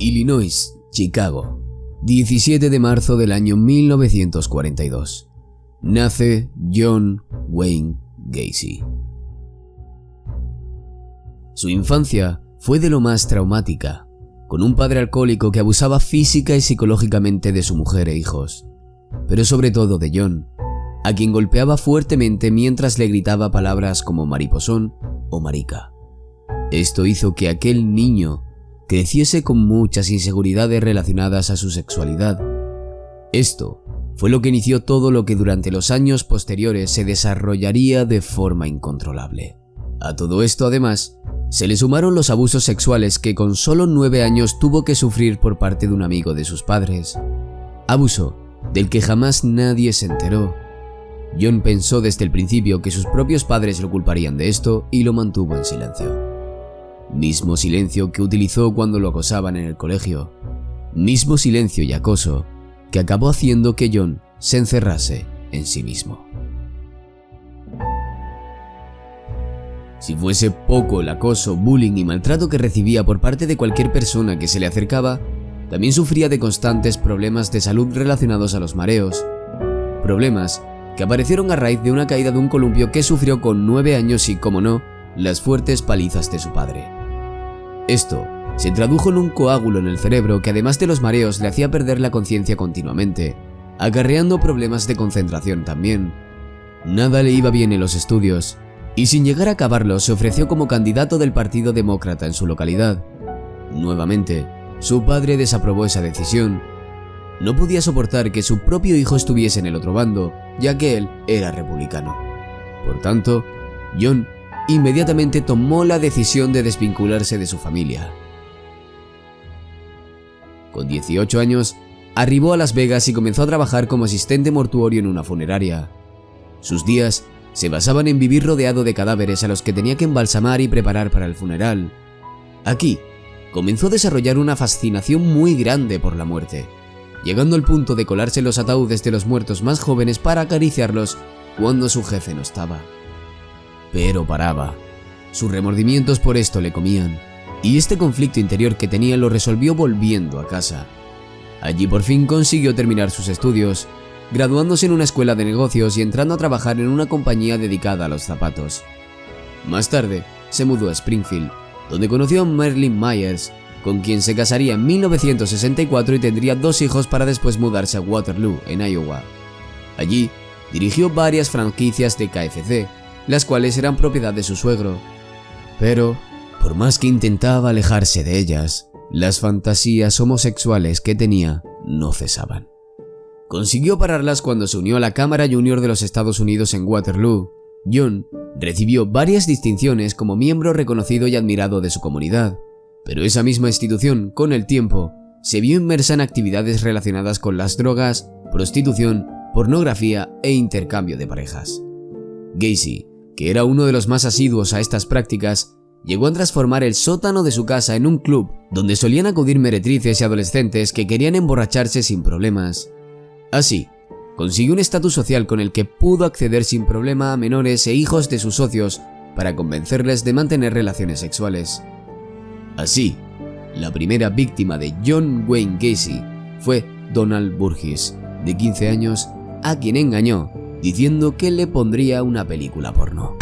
Illinois, Chicago, 17 de marzo del año 1942. Nace John Wayne Gacy. Su infancia fue de lo más traumática, con un padre alcohólico que abusaba física y psicológicamente de su mujer e hijos, pero sobre todo de John, a quien golpeaba fuertemente mientras le gritaba palabras como mariposón o marica. Esto hizo que aquel niño creciese con muchas inseguridades relacionadas a su sexualidad. Esto fue lo que inició todo lo que durante los años posteriores se desarrollaría de forma incontrolable. A todo esto, además, se le sumaron los abusos sexuales que con solo 9 años tuvo que sufrir por parte de un amigo de sus padres. Abuso del que jamás nadie se enteró. John pensó desde el principio que sus propios padres lo culparían de esto y lo mantuvo en silencio. Mismo silencio que utilizó cuando lo acosaban en el colegio. Mismo silencio y acoso que acabó haciendo que John se encerrase en sí mismo. Si fuese poco el acoso, bullying y maltrato que recibía por parte de cualquier persona que se le acercaba, también sufría de constantes problemas de salud relacionados a los mareos. Problemas que aparecieron a raíz de una caída de un columpio que sufrió con 9 años y, como no, las fuertes palizas de su padre. Esto se tradujo en un coágulo en el cerebro que, además de los mareos, le hacía perder la conciencia continuamente, acarreando problemas de concentración también. Nada le iba bien en los estudios, y sin llegar a acabarlos se ofreció como candidato del Partido Demócrata en su localidad. Nuevamente, su padre desaprobó esa decisión. No podía soportar que su propio hijo estuviese en el otro bando, ya que él era republicano. Por tanto, John inmediatamente tomó la decisión de desvincularse de su familia. Con 18 años, arribó a Las Vegas y comenzó a trabajar como asistente mortuorio en una funeraria. Sus días se basaban en vivir rodeado de cadáveres a los que tenía que embalsamar y preparar para el funeral. Aquí, comenzó a desarrollar una fascinación muy grande por la muerte, llegando al punto de colarse en los ataúdes de los muertos más jóvenes para acariciarlos cuando su jefe no estaba. Pero paraba. Sus remordimientos por esto le comían, y este conflicto interior que tenía lo resolvió volviendo a casa. Allí por fin consiguió terminar sus estudios, graduándose en una escuela de negocios y entrando a trabajar en una compañía dedicada a los zapatos. Más tarde, se mudó a Springfield, donde conoció a Marilyn Myers, con quien se casaría en 1964 y tendría 2 hijos para después mudarse a Waterloo, en Iowa. Allí, dirigió varias franquicias de KFC, las cuales eran propiedad de su suegro. Pero, por más que intentaba alejarse de ellas, las fantasías homosexuales que tenía no cesaban. Consiguió pararlas cuando se unió a la Cámara Junior de los Estados Unidos en Waterloo. John recibió varias distinciones como miembro reconocido y admirado de su comunidad, pero esa misma institución, con el tiempo, se vio inmersa en actividades relacionadas con las drogas, prostitución, pornografía e intercambio de parejas. Gacy, que era uno de los más asiduos a estas prácticas, llegó a transformar el sótano de su casa en un club donde solían acudir meretrices y adolescentes que querían emborracharse sin problemas. Así, consiguió un estatus social con el que pudo acceder sin problema a menores e hijos de sus socios para convencerles de mantener relaciones sexuales. Así, la primera víctima de John Wayne Gacy fue Donald Burgess, de 15 años, a quien engañó diciendo que le pondría una película porno.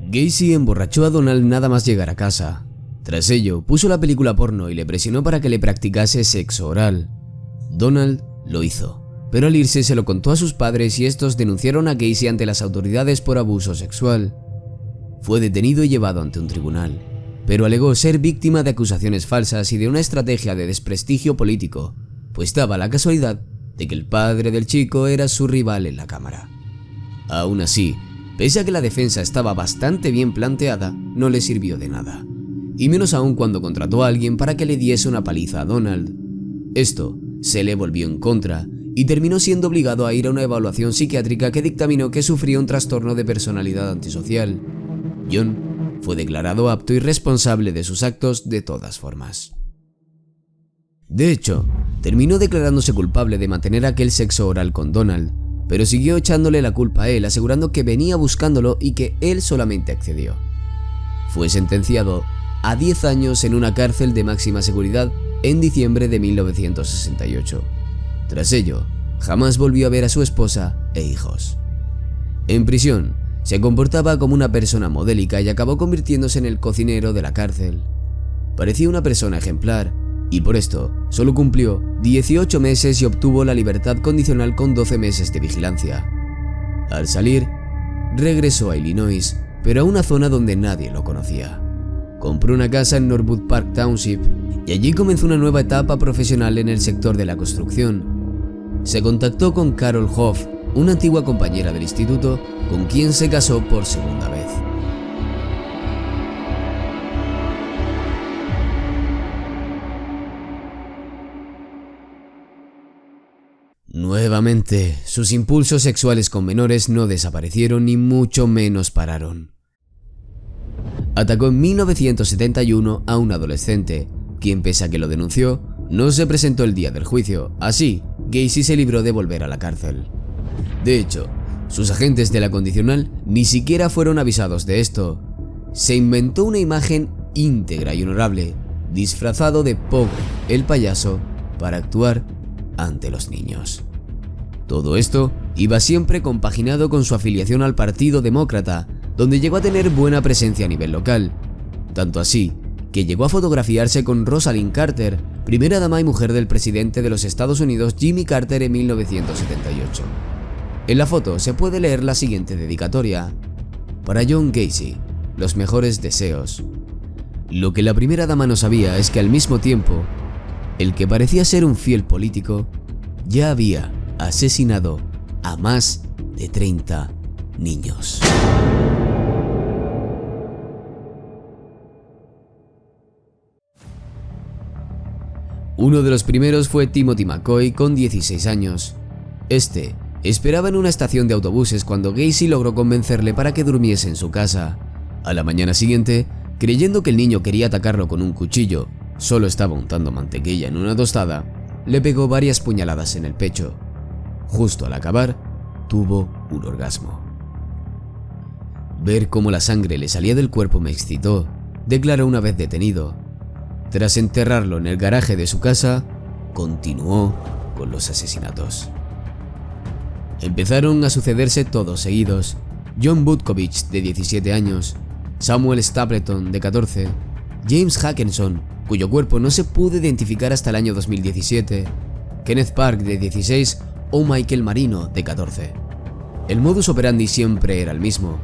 Gacy emborrachó a Donald nada más llegar a casa. Tras ello, puso la película porno y le presionó para que le practicase sexo oral. Donald lo hizo, pero al irse se lo contó a sus padres y estos denunciaron a Gacy ante las autoridades por abuso sexual. Fue detenido y llevado ante un tribunal, pero alegó ser víctima de acusaciones falsas y de una estrategia de desprestigio político, pues daba la casualidad de que el padre del chico era su rival en la cámara. Aún así, pese a que la defensa estaba bastante bien planteada, no le sirvió de nada, y menos aún cuando contrató a alguien para que le diese una paliza a Donald. Esto se le volvió en contra y terminó siendo obligado a ir a una evaluación psiquiátrica que dictaminó que sufría un trastorno de personalidad antisocial. John fue declarado apto y responsable de sus actos de todas formas. De hecho, terminó declarándose culpable de mantener aquel sexo oral con Donald, pero siguió echándole la culpa a él, asegurando que venía buscándolo y que él solamente accedió. Fue sentenciado a 10 años en una cárcel de máxima seguridad en diciembre de 1968. Tras ello, jamás volvió a ver a su esposa e hijos. En prisión, se comportaba como una persona modélica y acabó convirtiéndose en el cocinero de la cárcel. Parecía una persona ejemplar, y por esto solo cumplió 18 meses y obtuvo la libertad condicional con 12 meses de vigilancia. Al salir, regresó a Illinois, pero a una zona donde nadie lo conocía. Compró una casa en Norwood Park Township y allí comenzó una nueva etapa profesional en el sector de la construcción. Se contactó con Carol Hoff, una antigua compañera del instituto, con quien se casó por segunda vez. Nuevamente, sus impulsos sexuales con menores no desaparecieron ni mucho menos pararon. Atacó en 1971 a un adolescente, quien pese a que lo denunció, no se presentó el día del juicio. Así, Gacy se libró de volver a la cárcel. De hecho, sus agentes de la condicional ni siquiera fueron avisados de esto. Se inventó una imagen íntegra y honorable, disfrazado de Pogo, el payaso, para actuar ante los niños. Todo esto iba siempre compaginado con su afiliación al Partido Demócrata, donde llegó a tener buena presencia a nivel local. Tanto así, que llegó a fotografiarse con Rosalind Carter, primera dama y mujer del presidente de los Estados Unidos Jimmy Carter en 1978. En la foto se puede leer la siguiente dedicatoria: para John Gacy, los mejores deseos. Lo que la primera dama no sabía es que al mismo tiempo, el que parecía ser un fiel político, ya había asesinado a más de 30 niños. Uno de los primeros fue Timothy McCoy, con 16 años. Este esperaba en una estación de autobuses cuando Gacy logró convencerle para que durmiese en su casa. A la mañana siguiente, creyendo que el niño quería atacarlo con un cuchillo, solo estaba untando mantequilla en una tostada, le pegó varias puñaladas en el pecho. Justo al acabar, tuvo un orgasmo. Ver cómo la sangre le salía del cuerpo me excitó, declaró una vez detenido. Tras enterrarlo en el garaje de su casa, continuó con los asesinatos. Empezaron a sucederse todos seguidos. John Butkovich, de 17 años, Samuel Stapleton, de 14, James Hackenson, cuyo cuerpo no se pudo identificar hasta el año 2017, Kenneth Park, de 16, o Michael Marino, de 14. El modus operandi siempre era el mismo.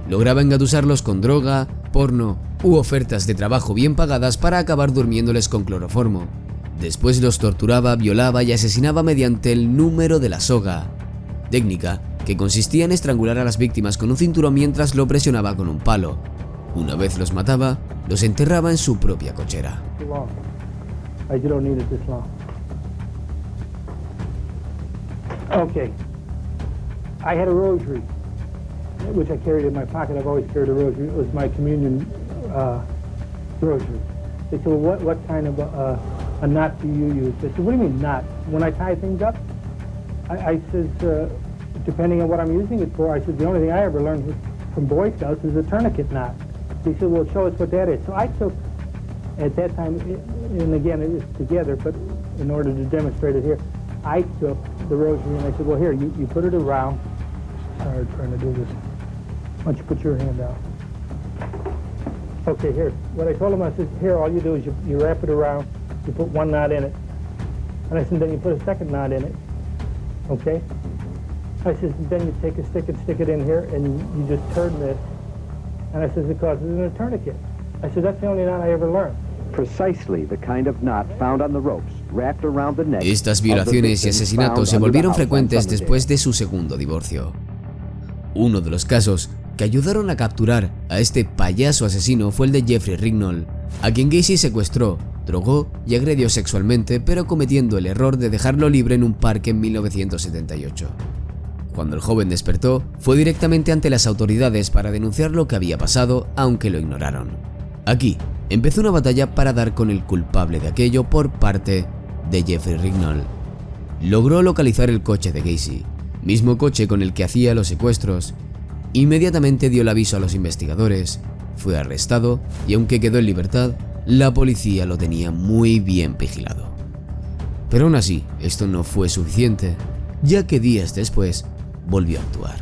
Lograba engatusarlos con droga, porno u ofertas de trabajo bien pagadas para acabar durmiéndoles con cloroformo. Después los torturaba, violaba y asesinaba mediante el número de la soga, técnica que consistía en estrangular a las víctimas con un cinturón mientras lo presionaba con un palo. Una vez los mataba, los enterraba en su propia cochera. Okay. I had a rosary, which I carried in my pocket. I've always carried a rosary. It was my communion rosary. They said, well, what kind of a knot do you use? I said, what do you mean knot? When I tie things up? I says, depending on what I'm using it for, I said, the only thing I ever learned from Boy Scouts is a tourniquet knot. He said, well, show us what that is. So I took, at that time, and again, it was together, but in order to demonstrate it here, I took the rosary and I said, well, here, you put it around. Sorry, trying to do this. Why don't you put your hand out? Okay, here. What I told him, I said, here, all you do is you wrap it around, you put one knot in it. And I said, then you put a second knot in it. Okay? I said, then you take a stick and stick it in here and you just turn this. And I said, it causes a tourniquet. I said, that's the only knot I ever learned. Precisely the kind of knot found on the ropes wrapped around the neck. Estas violaciones y asesinatos se volvieron frecuentes después de su segundo divorcio. Uno de los casos que ayudaron a capturar a este payaso asesino fue el de Jeffrey Rignall, a quien Gacy secuestró, drogó y agredió sexualmente, pero cometiendo el error de dejarlo libre en un parque en 1978. Cuando el joven despertó, fue directamente ante las autoridades para denunciar lo que había pasado, aunque lo ignoraron. Aquí empezó una batalla para dar con el culpable de aquello por parte de Jeffrey Rignall. Logró localizar el coche de Gacy, mismo coche con el que hacía los secuestros. Inmediatamente dio el aviso a los investigadores, fue arrestado y aunque quedó en libertad, la policía lo tenía muy bien vigilado. Pero aún así, esto no fue suficiente, ya que días después volvió a actuar.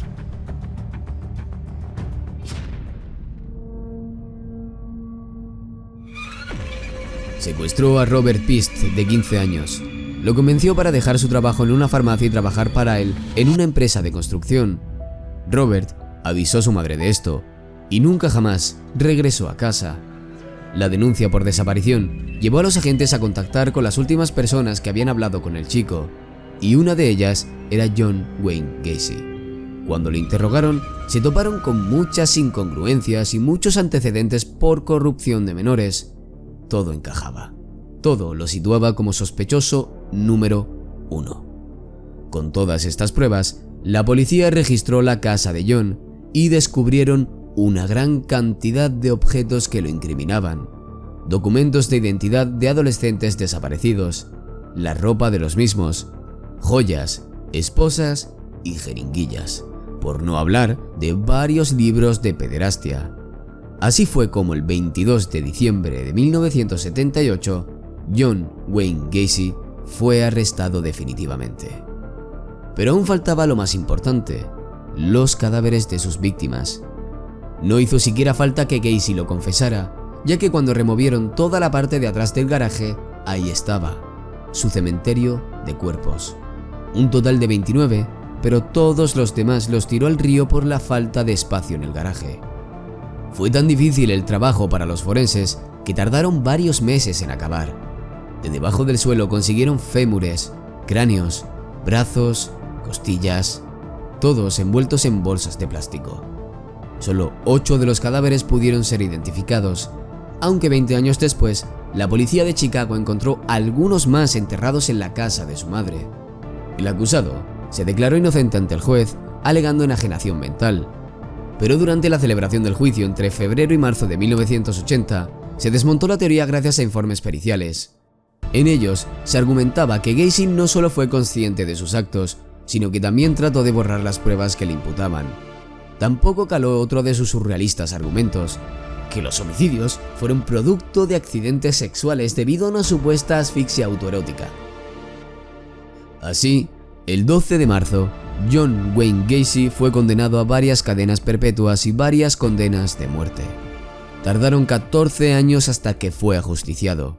Secuestró a Robert Pist, de 15 años. Lo convenció para dejar su trabajo en una farmacia y trabajar para él en una empresa de construcción. Robert avisó a su madre de esto y nunca jamás regresó a casa. La denuncia por desaparición llevó a los agentes a contactar con las últimas personas que habían hablado con el chico, y una de ellas era John Wayne Gacy. Cuando le interrogaron, se toparon con muchas incongruencias y muchos antecedentes por corrupción de menores. Todo encajaba. Todo lo situaba como sospechoso número 1. Con todas estas pruebas, la policía registró la casa de John y descubrieron una gran cantidad de objetos que lo incriminaban. Documentos de identidad de adolescentes desaparecidos, la ropa de los mismos, joyas, esposas y jeringuillas, por no hablar de varios libros de pederastia. Así fue como el 22 de diciembre de 1978, John Wayne Gacy fue arrestado definitivamente. Pero aún faltaba lo más importante, los cadáveres de sus víctimas. No hizo siquiera falta que Gacy lo confesara, ya que cuando removieron toda la parte de atrás del garaje, ahí estaba, su cementerio de cuerpos. Un total de 29, pero todos los demás los tiró al río por la falta de espacio en el garaje. Fue tan difícil el trabajo para los forenses que tardaron varios meses en acabar. De debajo del suelo consiguieron fémures, cráneos, brazos, costillas, todos envueltos en bolsas de plástico. Solo 8 de los cadáveres pudieron ser identificados, aunque 20 años después, la policía de Chicago encontró algunos más enterrados en la casa de su madre. El acusado se declaró inocente ante el juez, alegando enajenación mental. Pero durante la celebración del juicio entre febrero y marzo de 1980, se desmontó la teoría gracias a informes periciales. En ellos se argumentaba que Gacy no solo fue consciente de sus actos, sino que también trató de borrar las pruebas que le imputaban. Tampoco caló otro de sus surrealistas argumentos, que los homicidios fueron producto de accidentes sexuales debido a una supuesta asfixia autoerótica. Así, el 12 de marzo, John Wayne Gacy fue condenado a varias cadenas perpetuas y varias condenas de muerte. Tardaron 14 años hasta que fue ajusticiado.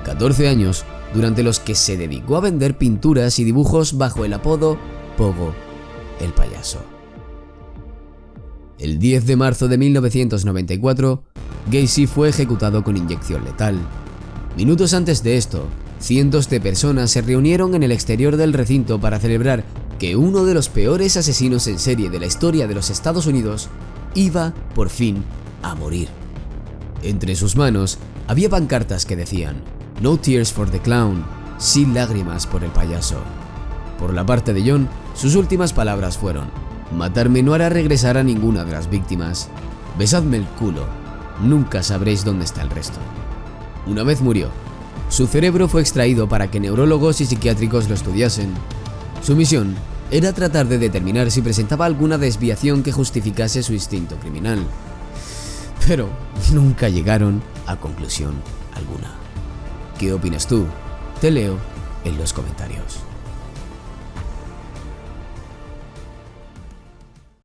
14 años durante los que se dedicó a vender pinturas y dibujos bajo el apodo Pogo el Payaso. El 10 de marzo de 1994, Gacy fue ejecutado con inyección letal. Minutos antes de esto, cientos de personas se reunieron en el exterior del recinto para celebrar que uno de los peores asesinos en serie de la historia de los Estados Unidos iba, por fin, a morir. Entre sus manos había pancartas que decían "No tears for the clown", sin lágrimas por el payaso. Por la parte de John, sus últimas palabras fueron: "Matarme no hará regresar a ninguna de las víctimas. Besadme el culo, nunca sabréis dónde está el resto". Una vez murió, su cerebro fue extraído para que neurólogos y psiquiátricos lo estudiasen. Su misión era tratar de determinar si presentaba alguna desviación que justificase su instinto criminal. Pero nunca llegaron a conclusión alguna. ¿Qué opinas tú? Te leo en los comentarios.